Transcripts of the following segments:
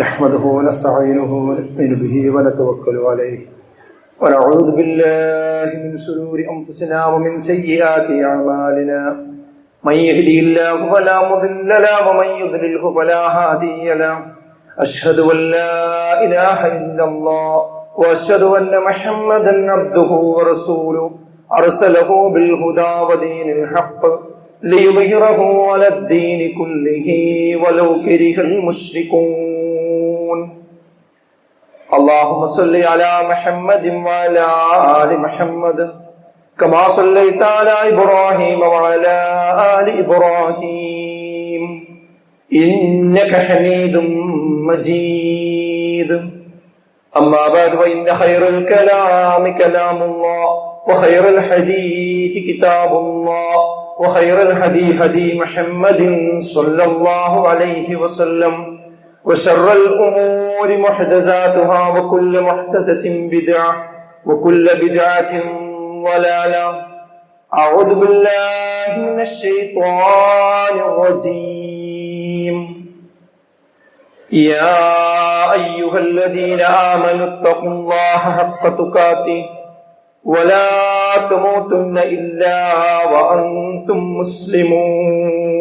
نحمده ونستعينه ونؤمن به ونتوكل عليه ونعوذ بالله من شرور أنفسنا ومن سيئات أعمالنا من يهده الله فلا مضل له ومن يضلله فلا هادي له أشهد أن لا إله إلا الله وأشهد أن محمدا عبده ورسوله أرسله بالهدى ودين الحق ليظهره على الدين كله ولو كره المشركون. اللهم صل على محمد وعلى آل محمد كما صليت على إبراهيم وعلى آل إبراهيم إنك حميد مجيد. أما بعد فإن خير الكلام كلام الله وخير الحديث كتاب الله وخير الهدي هدي محمد صلى الله عليه وسلم وشر الأمور محدثاتها وكل محدثة بدعة وكل بدعة ضلالة. أعوذ بالله من الشيطان الرجيم. يا أيها الذين آمنوا اتقوا الله حق تقاته ولا تموتن إلا وأنتم مسلمون.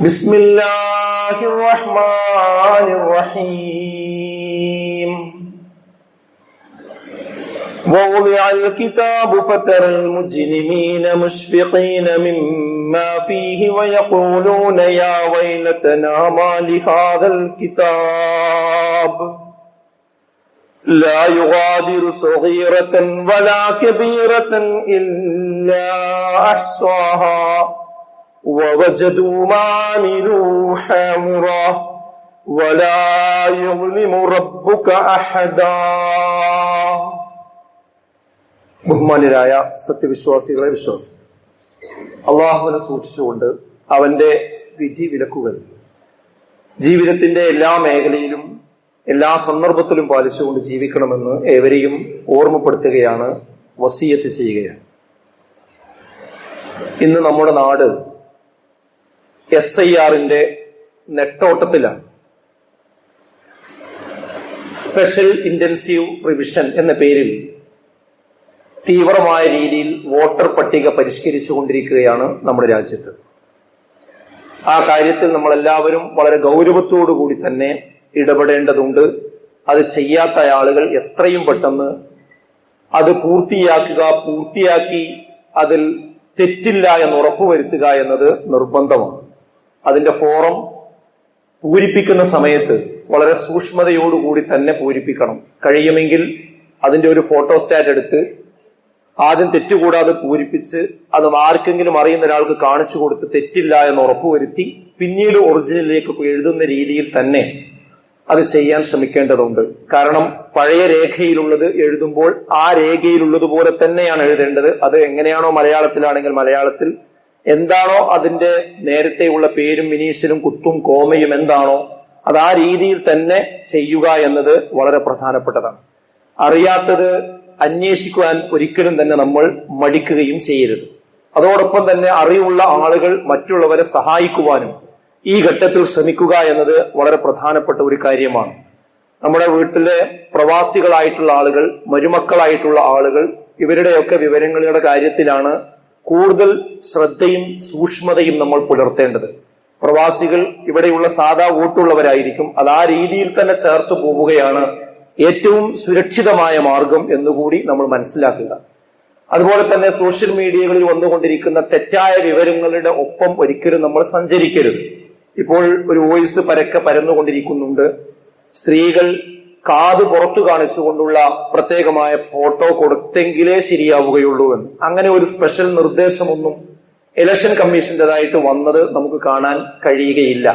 بسم الله الرحمن الرحيم. ووضع الكتاب فترى المجرمين مشفقين مما فيه ويقولون يا ويلتنا ما لهذا الكتاب لا يغادر صغيرة ولا كبيرة إلا أحصاها ووجدوا ما عملوا حاضرا ولا يظلم ربك أحدا. ബഹുമാന്യരായ സത്യവിശ്വാസികളെ വിശ്വാസം, അള്ളാഹുവിനെ സൂക്ഷിച്ചുകൊണ്ട് അവന്റെ വിധി വിലക്കുകൾ ജീവിതത്തിന്റെ എല്ലാ മേഖലയിലും എല്ലാ സന്ദർഭത്തിലും പാലിച്ചുകൊണ്ട് ജീവിക്കണമെന്ന് ഏവരെയും ഓർമ്മപ്പെടുത്തുകയാണ്, വസിയത്ത് ചെയ്യുകയാണ്. ഇന്ന് നമ്മുടെ നാട് SIRന്റെ നെട്ടോട്ടത്തിലാണ്. സ്പെഷ്യൽ ഇന്റൻസീവ് റിവിഷൻ എന്ന പേരിൽ തീവ്രമായ രീതിയിൽ വോട്ടർ പട്ടിക പരിഷ്കരിച്ചുകൊണ്ടിരിക്കുകയാണ് നമ്മുടെ രാജ്യത്ത്. ആ കാര്യത്തിൽ നമ്മളെല്ലാവരും വളരെ ഗൗരവത്തോടുകൂടി തന്നെ ഇടപെടേണ്ടതുണ്ട്. അത് ചെയ്യാത്ത ആളുകൾ എത്രയും പെട്ടെന്ന് അത് പൂർത്തിയാക്കി അതിൽ തെറ്റില്ല എന്ന് ഉറപ്പുവരുത്തുക എന്നത് നിർബന്ധമാണ്. അതിന്റെ ഫോറം പൂരിപ്പിക്കുന്ന സമയത്ത് വളരെ സൂക്ഷ്മതയോടുകൂടി തന്നെ പൂരിപ്പിക്കണം. കഴിയുമെങ്കിൽ അതിന്റെ ഒരു ഫോട്ടോസ്റ്റാറ്റ് എടുത്ത് ആദ്യം തെറ്റുകൂടാതെ പൂരിപ്പിച്ച് അത് ആർക്കെങ്കിലും അറിയുന്ന ഒരാൾക്ക് കാണിച്ചു കൊടുത്ത് തെറ്റില്ല എന്ന് ഉറപ്പുവരുത്തി പിന്നീട് ഒറിജിനലിലേക്ക് എഴുതുന്ന രീതിയിൽ തന്നെ അത് ചെയ്യാൻ ശ്രമിക്കേണ്ടതുണ്ട്. കാരണം പഴയ രേഖയിലുള്ളത് എഴുതുമ്പോൾ ആ രേഖയിലുള്ളതുപോലെ തന്നെയാണ് എഴുതേണ്ടത്. അത് എങ്ങനെയാണോ മലയാളത്തിലാണെങ്കിൽ മലയാളത്തിൽ എന്താണോ അതിന്റെ നേരത്തെയുള്ള പേരും ഇനീഷ്യലും കുത്തും കോമയും എന്താണോ അത് ആ രീതിയിൽ തന്നെ ചെയ്യുക എന്നത് വളരെ പ്രധാനപ്പെട്ടതാണ്. അറിയാത്തത് അന്വേഷിക്കുവാൻ ഒരിക്കലും തന്നെ നമ്മൾ മടിക്കുകയും ചെയ്യരുത്. അതോടൊപ്പം തന്നെ അറിവുള്ള ആളുകൾ മറ്റുള്ളവരെ സഹായിക്കുവാനും ഈ ഘട്ടത്തിൽ ശ്രമിക്കുക എന്നത് വളരെ പ്രധാനപ്പെട്ട ഒരു കാര്യമാണ്. നമ്മുടെ വീട്ടിലെ പ്രവാസികളായിട്ടുള്ള ആളുകൾ, മരുമക്കളായിട്ടുള്ള ആളുകൾ, ഇവരുടെയൊക്കെ വിവരങ്ങളുടെ കാര്യത്തിലാണ് കൂടുതൽ ശ്രദ്ധയും സൂക്ഷ്മതയും നമ്മൾ പുലർത്തേണ്ടത്. പ്രവാസികൾ ഇവിടെയുള്ള സാധാ വോട്ടുള്ളവരായിരിക്കും. അത് ആ രീതിയിൽ തന്നെ ചേർത്ത് പോവുകയാണ് ഏറ്റവും സുരക്ഷിതമായ മാർഗം എന്നുകൂടി നമ്മൾ മനസ്സിലാക്കുക. അതുപോലെ തന്നെ സോഷ്യൽ മീഡിയകളിൽ വന്നുകൊണ്ടിരിക്കുന്ന തെറ്റായ വിവരങ്ങളുടെ ഒപ്പം ഒരിക്കലും നമ്മൾ സഞ്ചരിക്കരുത്. ഇപ്പോൾ ഒരു വോയിസ് പരക്കെ പരന്നുകൊണ്ടിരിക്കുന്നുണ്ട്. സ്ത്രീകൾ കാത് പുറത്തു കാണിച്ചുകൊണ്ടുള്ള പ്രത്യേകമായ ഫോട്ടോ കൊടുത്തെങ്കിലേ ശരിയാവുകയുള്ളൂ എന്ന്. അങ്ങനെ ഒരു സ്പെഷ്യൽ നിർദ്ദേശമൊന്നും ഇലക്ഷൻ കമ്മീഷന്റേതായിട്ട് വന്നത് നമുക്ക് കാണാൻ കഴിയുകയില്ല.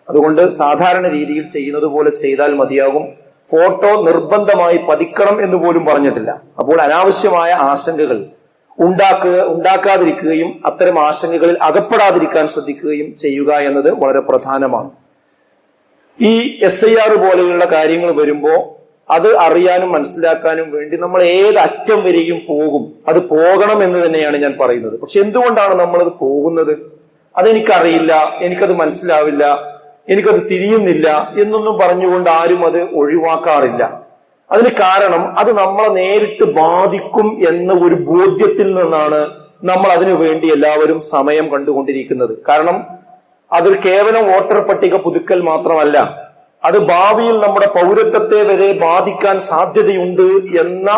അതുകൊണ്ട് സാധാരണ രീതിയിൽ ചെയ്യുന്നത് പോലെ ചെയ്താൽ മതിയാകും. ഫോട്ടോ നിർബന്ധമായി പതിക്കണം എന്ന് പോലും പറഞ്ഞിട്ടില്ല. അപ്പോൾ അനാവശ്യമായ ആശങ്കകൾ ഉണ്ടാക്കാതിരിക്കുകയും അത്തരം ആശങ്കകളിൽ അകപ്പെടാതിരിക്കാൻ ശ്രദ്ധിക്കുകയും ചെയ്യുക എന്നത് വളരെ പ്രധാനമാണ്. ഈ SIR പോലെയുള്ള കാര്യങ്ങൾ വരുമ്പോ അത് അറിയാനും മനസ്സിലാക്കാനും വേണ്ടി നമ്മൾ ഏത് അറ്റം വരെയും പോകും. അത് പോകണം എന്ന് തന്നെയാണ് ഞാൻ പറയുന്നത്. പക്ഷെ എന്തുകൊണ്ടാണ് നമ്മളത് പോകുന്നത്? അതെനിക്കറിയില്ല, എനിക്കത് മനസ്സിലാവില്ല, എനിക്കത് തിരിയുന്നില്ല എന്നൊന്നും പറഞ്ഞുകൊണ്ട് ആരും അത് ഒഴിവാക്കാറില്ല. അതിന് കാരണം അത് നമ്മളെ നേരിട്ട് ബാധിക്കും എന്ന ഒരു ബോധ്യത്തിൽ നിന്നാണ് നമ്മൾ അതിനു വേണ്ടി എല്ലാവരും സമയം കണ്ടുകൊണ്ടിരിക്കുന്നത്. കാരണം അത് കേവലം വോട്ടർ പട്ടിക പുതുക്കൽ മാത്രമല്ല, അത് ഭാവിയിൽ നമ്മുടെ പൗരത്വത്തെ വരെ ബാധിക്കാൻ സാധ്യതയുണ്ട് എന്ന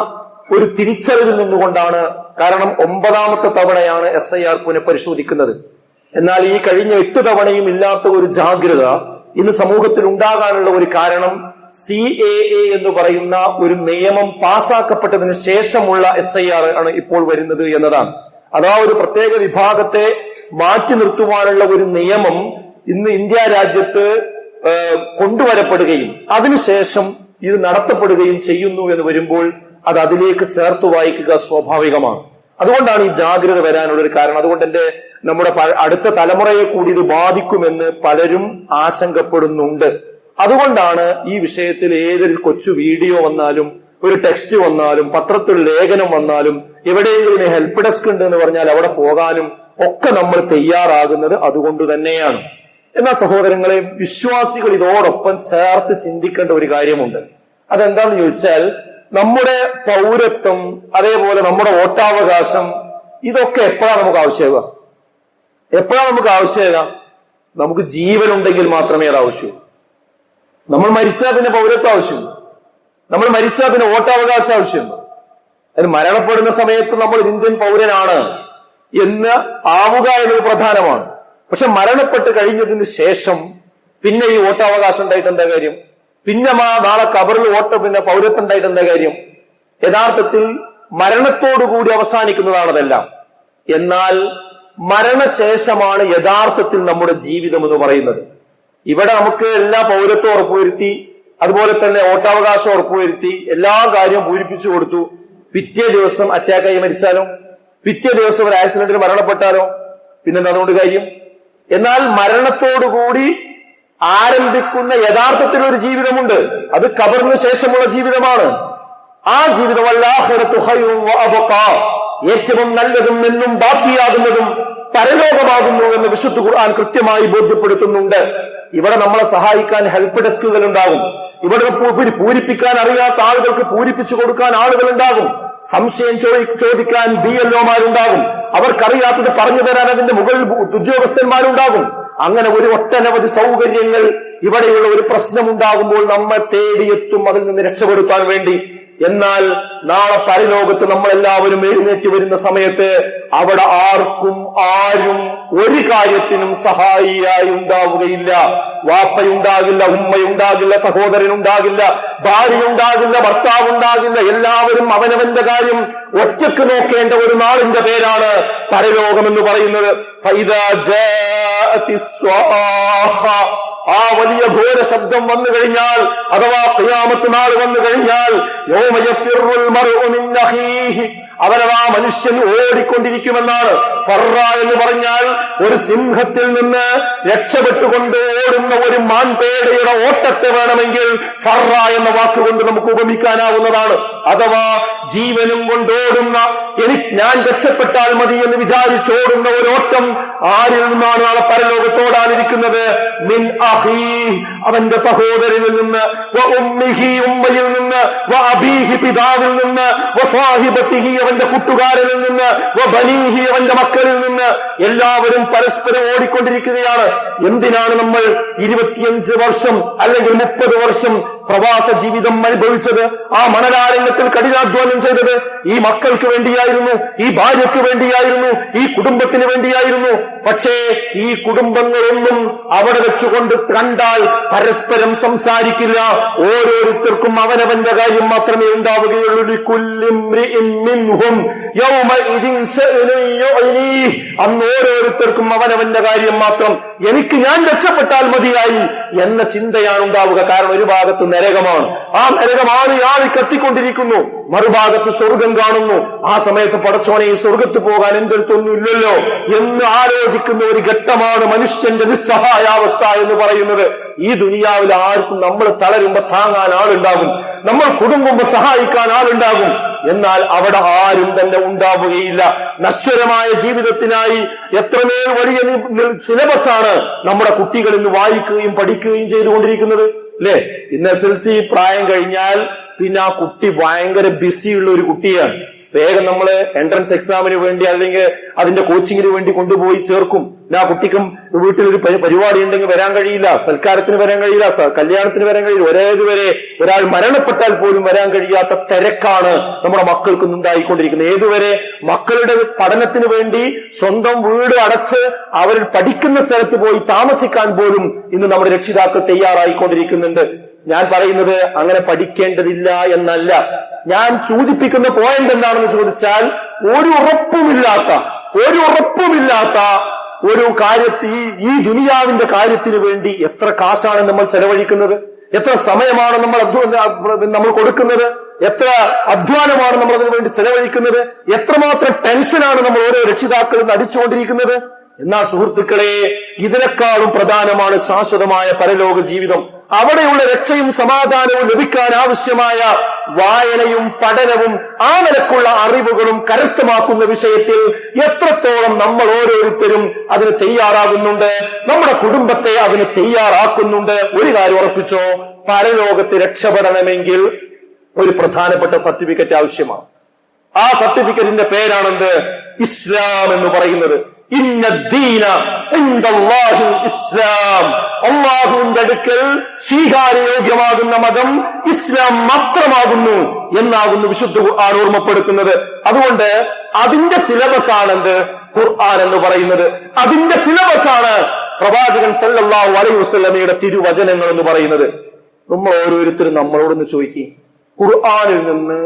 ഒരു തിരിച്ചറിവിൽ നിന്നുകൊണ്ടാണ്. കാരണം 9ാമത്തെ തവണയാണ് SIR പുനഃപരിശോധിക്കുന്നത്. എന്നാൽ ഈ കഴിഞ്ഞ 8 തവണയും ഇല്ലാത്ത ഒരു ജാഗ്രത ഇന്ന് സമൂഹത്തിൽ ഉണ്ടാകാനുള്ള ഒരു കാരണം CAA എന്ന് പറയുന്ന ഒരു നിയമം പാസാക്കപ്പെട്ടതിന് ശേഷമുള്ള SIR ആണ് ഇപ്പോൾ വരുന്നത് എന്നതാണ്. അതാ ഒരു പ്രത്യേക വിഭാഗത്തെ മാറ്റി നിർത്തുവാനുള്ള ഒരു നിയമം ഇന്ന് ഇന്ത്യ രാജ്യത്ത് കൊണ്ടുവരപ്പെടുകയും അതിനുശേഷം ഇത് നടത്തപ്പെടുകയും ചെയ്യുന്നു എന്ന് വരുമ്പോൾ അത് അതിലേക്ക് ചേർത്ത് വായിക്കുക സ്വാഭാവികമാണ്. അതുകൊണ്ടാണ് ഈ ജാഗ്രത വരാനുള്ള ഒരു കാരണം. അതുകൊണ്ട് നമ്മുടെ അടുത്ത തലമുറയെ കൂടി ഇത് ബാധിക്കുമെന്ന് പലരും ആശങ്കപ്പെടുന്നുണ്ട്. അതുകൊണ്ടാണ് ഈ വിഷയത്തിൽ ഏതൊരു കൊച്ചു വീഡിയോ വന്നാലും, ഒരു ടെക്സ്റ്റ് വന്നാലും, പത്രത്തിൽ ലേഖനം വന്നാലും, എവിടെയെങ്കിലും ഹെൽപ്പ് ഡെസ്ക് ഉണ്ട് എന്ന് പറഞ്ഞാൽ അവിടെ പോകാനും ഒക്കെ നമ്മൾ തയ്യാറാകുന്നത് അതുകൊണ്ട് തന്നെയാണ്. എന്നാൽ സഹോദരങ്ങളെ, വിശ്വാസികൾ ഇതോടൊപ്പം ചേർത്ത് ചിന്തിക്കേണ്ട ഒരു കാര്യമുണ്ട്. അതെന്താന്ന് ചോദിച്ചാൽ, നമ്മുടെ പൗരത്വം, അതേപോലെ നമ്മുടെ വോട്ടവകാശം, ഇതൊക്കെ എപ്പോഴാണ് നമുക്ക് ആവശ്യമാകുക? എപ്പോഴാണ് നമുക്ക് ആവശ്യമാകുക? നമുക്ക് ജീവനുണ്ടെങ്കിൽ മാത്രമേ അത് ആവശ്യമുള്ളൂ. നമ്മൾ മരിച്ചാൽ പിന്നെ പൗരത്വം ആവശ്യമുണ്ട്, നമ്മൾ മരിച്ചാൽ പിന്നെ വോട്ടവകാശം ആവശ്യമുണ്ട്. അതിന് മരണപ്പെടുന്ന സമയത്ത് നമ്മൾ ഇന്ത്യൻ പൗരനാണ് എന്ന് ആവുക എന്നത് പ്രധാനമാണ്. പക്ഷെ മരണപ്പെട്ട് കഴിഞ്ഞതിന് ശേഷം പിന്നെ ഈ വോട്ടവകാശം ഉണ്ടായിട്ട് എന്താ കാര്യം? പിന്നെ നാളെ കബറിൽ പിന്നെ പൗരത്വം ഉണ്ടായിട്ട് എന്താ കാര്യം? യഥാർത്ഥത്തിൽ മരണത്തോടുകൂടി അവസാനിക്കുന്നതാണതെല്ലാം. എന്നാൽ മരണശേഷമാണ് യഥാർത്ഥത്തിൽ നമ്മുടെ ജീവിതം എന്ന് പറയുന്നത്. ഇവിടെ നമുക്ക് എല്ലാ പൗരത്വം ഉറപ്പുവരുത്തി, അതുപോലെ തന്നെ വോട്ടവകാശം ഉറപ്പുവരുത്തി, എല്ലാ കാര്യവും പൂരിപ്പിച്ചു കൊടുത്തു. പിറ്റേ ദിവസം അറ്റാക്കായി മരിച്ചാലോ, പിറ്റേ ദിവസം ഒരു ആക്സിഡന്റിൽ മരണപ്പെട്ടാലോ, പിന്നെന്താ അതുകൊണ്ട് കാര്യം? എന്നാൽ മരണത്തോടുകൂടി ആരംഭിക്കുന്ന യഥാർത്ഥത്തിൽ ഒരു ജീവിതമുണ്ട്. അത് ഖബറിന് ശേഷമുള്ള ജീവിതമാണ്. ആ ജീവിതമല്ല ഏറ്റവും നല്ലതും എന്നും ബാക്കിയാകുന്നതും പരലോകമാകുന്നു എന്ന് വിശുദ്ധ ഖുർആൻ കൃത്യമായി ബോധ്യപ്പെടുത്തുന്നുണ്ട്. ഇവിടെ നമ്മളെ സഹായിക്കാൻ ഹെൽപ്പ് ഡെസ്കുകൾ ഉണ്ടാകും. ഇവിടെ പൂരിപ്പിക്കാൻ അറിയാത്ത ആളുകൾക്ക് പൂരിപ്പിച്ചു കൊടുക്കാൻ ആളുകൾ ഉണ്ടാകും. സംശയം ചോദിക്കാൻ BLOമാരുണ്ടാകും. അവർക്കറിയാത്തത് പറഞ്ഞു തരാൻ അതിന്റെ മുകളിൽ ഉദ്യോഗസ്ഥന്മാരുണ്ടാകും. അങ്ങനെ ഒരു ഒട്ടനവധി സൗകര്യങ്ങൾ ഇവിടെയുള്ള ഒരു പ്രശ്നമുണ്ടാകുമ്പോൾ നമ്മെ തേടിയെത്തും അതിൽ നിന്ന് രക്ഷപ്പെടുത്താൻ വേണ്ടി. എന്നാൽ നാളെ പരലോകത്ത് നമ്മളെല്ലാവരും എഴുന്നേറ്റ് വരുന്ന സമയത്ത് അവിടെ ആരും ഒരു കാര്യത്തിനും സഹായിയായി ഉണ്ടാവുകയില്ല. വാപ്പയുണ്ടാകില്ല, ഉമ്മയുണ്ടാകില്ല, സഹോദരനുണ്ടാകില്ല, ഭാര്യയുണ്ടാകില്ല, ഭർത്താവുണ്ടാകില്ല. എല്ലാവരും അവനവന്റെ കാര്യം ഒറ്റക്ക് നോക്കേണ്ട ഒരു നാളിന്റെ പേരാണ് പരലോകമെന്ന് പറയുന്നത്. ആ വലിയ ഘോര ശബ്ദം വന്നു കഴിഞ്ഞാൽ, അഥവാ ഖിയാമത്ത് നാൾ വന്നു കഴിഞ്ഞാൽ, യൗമ യഫിറുൽ മർഉ മിൻ അഖീഹി, അവനവാ മനുഷ്യൻ ഓടിക്കൊണ്ടിരിക്കുമെന്നാണ്. ഫറ എന്ന് പറഞ്ഞാൽ ഒരു സിംഹത്തിൽ നിന്ന് രക്ഷപ്പെട്ടുകൊണ്ട് ഓടുന്ന ഒരു മാൻപേടയുടെ ഓട്ടത്തെ വേണമെങ്കിൽ ഫറ എന്ന വാക്കുകൊണ്ട് നമുക്ക് ഉപമിക്കാനാവുന്നതാണ്. അഥവാ ജീവനും കൊണ്ടോടുന്ന, ഞാൻ രക്ഷപ്പെട്ടാൽ മതി എന്ന് വിചാരിച്ചോടുന്ന ഒരു ഓട്ടം ആരിൽ നിന്നാണ് നാളെ പരലോകത്തോടാനിരിക്കുന്നത്? മിൻ അഖീ, അവന്റെ സഹോദരനിൽ നിന്ന്, വ ഉമ്മിഹി, ഉമ്മയിൽ നിന്ന്, വ അബീഹി, പിതാവിൽ നിന്ന്, വ സാഹിബത്തിഹി, അവന്റെ കൂട്ടുകാരനിൽ നിന്ന്, വ ബനീഹി, അവന്റെ മക്കളിൽ നിന്ന്. എല്ലാവരും പരസ്പരം ഓടിക്കൊണ്ടിരിക്കുകയാണ്. എന്തിനാണ് നമ്മൾ 25 വർഷം അല്ലെങ്കിൽ 30 വർഷം പ്രവാസ ജീവിതം അനുഭവിച്ചത്? ആ മണലാരണ്യത്തിൽ കഠിനാധ്വാനം ചെയ്തത് ഈ മക്കൾക്ക് വേണ്ടിയായിരുന്നു, ഈ ഭാര്യയ്ക്ക് വേണ്ടിയായിരുന്നു, ഈ കുടുംബത്തിന് വേണ്ടിയായിരുന്നു. പക്ഷേ ഈ കുടുംബങ്ങളൊന്നും അവിടെ വെച്ചുകൊണ്ട് കണ്ടാൽ പരസ്പരം സംസാരിക്കില്ല. ഓരോരുത്തർക്കും അവനവന്റെ കാര്യം മാത്രമേ ഉണ്ടാവുകയുള്ളൂ. അന്ന് ഓരോരുത്തർക്കും അവനവന്റെ കാര്യം മാത്രം. എനിക്ക് ഞാൻ രക്ഷപ്പെട്ടാൽ മതിയായി എന്ന ചിന്തയാണ് ഉണ്ടാവുക. കാരണം ഒരു ഭാഗത്ത് നരകമാണ്, ആ നരകം ആളി കത്തിക്കൊണ്ടിരിക്കുന്നു, മറുഭാഗത്ത് സ്വർഗം കാണുന്നു. ആ സമയത്ത് പടച്ചോനെ, ഈ സ്വർഗത്ത് പോകാൻ എന്റെ അടുത്തൊന്നും ഇല്ലല്ലോ എന്ന് ആലോചിക്കുന്ന ഒരു ഘട്ടമാണ് മനുഷ്യന്റെ നിസ്സഹായാവസ്ഥ എന്ന് പറയുന്നത്. ഈ ദുനിയാവിൽ ആർക്കും നമ്മൾ തളരുമ്പോ താങ്ങാൻ ആളുണ്ടാകും, നമ്മൾ കുടുങ്ങുമ്പോ സഹായിക്കാൻ ആളുണ്ടാകും. എന്നാൽ അവിടെ ആരും തന്നെ ഉണ്ടാവുകയില്ല. നശ്വരമായ ജീവിതത്തിനായി എത്രമേൽ വലിയ സിലബസാണ് നമ്മുടെ കുട്ടികൾ ഇന്ന് വായിക്കുകയും പഠിക്കുകയും ചെയ്തുകൊണ്ടിരിക്കുന്നത്, അല്ലെ? ഇന്ന് SLC പ്രായം കഴിഞ്ഞാൽ പിന്നെ ആ കുട്ടി ഭയങ്കര ബിസിയുള്ള ഒരു കുട്ടിയാണ്. വേഗം നമ്മള് എൻട്രൻസ് എക്സാമിന് വേണ്ടി അല്ലെങ്കിൽ അതിന്റെ കോച്ചിങ്ങിന് വേണ്ടി കൊണ്ടുപോയി ചേർക്കും. ആ കുട്ടിക്കും വീട്ടിലൊരു പരിപാടി ഉണ്ടെങ്കിൽ വരാൻ കഴിയില്ല, സൽക്കാരത്തിന് വരാൻ കഴിയില്ല, കല്യാണത്തിന് വരാൻ കഴിയില്ല, ഒരേതുവരെ ഒരാൾ മരണപ്പെട്ടാൽ പോലും വരാൻ കഴിയാത്ത തിരക്കാണ് നമ്മുടെ മക്കൾക്ക് ഉണ്ടായിക്കൊണ്ടിരിക്കുന്നത്. ഏതുവരെ മക്കളുടെ പഠനത്തിന് വേണ്ടി സ്വന്തം വീട് അടച്ച് അവർ പഠിക്കുന്ന സ്ഥലത്ത് പോയി താമസിക്കാൻ പോലും ഇന്ന് നമ്മുടെ രക്ഷിതാക്കൾ തയ്യാറായിക്കൊണ്ടിരിക്കുന്നുണ്ട്. ഞാൻ പറയുന്നത് അങ്ങനെ പഠിക്കേണ്ടതില്ല എന്നല്ല. ഞാൻ സൂചിപ്പിക്കുന്ന പോയിന്റ് എന്താണെന്ന് ചോദിച്ചാൽ, ഒരു ഉറപ്പുമില്ലാത്ത ഒരു ഈ ദുനിയാവിന്റെ കാര്യത്തിന് വേണ്ടി എത്ര കാശാണ് നമ്മൾ ചെലവഴിക്കുന്നത്, എത്ര സമയമാണ് നമ്മൾ കൊടുക്കുന്നത്, എത്ര അധ്വാനമാണ് നമ്മൾ അതിനു വേണ്ടി ചെലവഴിക്കുന്നത്, എത്രമാത്രം ടെൻഷനാണ് നമ്മൾ ഓരോ രക്ഷിതാക്കളും അടിച്ചുകൊണ്ടിരിക്കുന്നത്. എന്നാൽ സുഹൃത്തുക്കളെ, ഇതിനേക്കാളും പ്രധാനമാണ് ശാശ്വതമായ പരലോക ജീവിതം. അവിടെയുള്ള രക്ഷയും സമാധാനവും ലഭിക്കാൻ ആവശ്യമായ വായനയും പഠനവും ആ നിലക്കുള്ള അറിവുകളും കരസ്ഥമാക്കുന്ന വിഷയത്തിൽ എത്രത്തോളം നമ്മൾ ഓരോരുത്തരും അതിന് തയ്യാറാകുന്നുണ്ട്, നമ്മുടെ കുടുംബത്തെ അതിന് തയ്യാറാക്കുന്നുണ്ട്. ഒരു കാര്യം ഉറപ്പിച്ചോ, പരലോകത്ത് രക്ഷപ്പെടണമെങ്കിൽ ഒരു പ്രധാനപ്പെട്ട സർട്ടിഫിക്കറ്റ് ആവശ്യമാണ്. ആ സർട്ടിഫിക്കറ്റിന്റെ പേരാണെന്ത്? ഇസ്ലാം എന്ന് പറയുന്നത്. ഇന്ന ദീന ഇൻദല്ലാഹി ഇസ്ലാം, അല്ലാഹുവിന്റെ അടുക്കൽ സ്വീകാര്യയോഗ്യമാകുന്ന മതം ഇസ്ലാം മാത്രമാകുന്നു എന്നാകുന്നു വിശുദ്ധ ഖുർആൻ ഓർമ്മപ്പെടുത്തുന്നത്. അതുകൊണ്ട് അതിന്റെ സിലബസ് ആണെന്ത്? ഖുർആൻ എന്ന് പറയുന്നത്. അതിന്റെ സിലബസാണ് പ്രവാചകൻ സല്ലല്ലാഹു അലൈഹി വസല്ലമയുടെ തിരുവചനങ്ങൾ എന്ന് പറയുന്നത്. നമ്മൾ ഓരോരുത്തരും നമ്മളോടൊന്ന് ചോദിക്കും, ഖുർആനിൽ നിന്ന്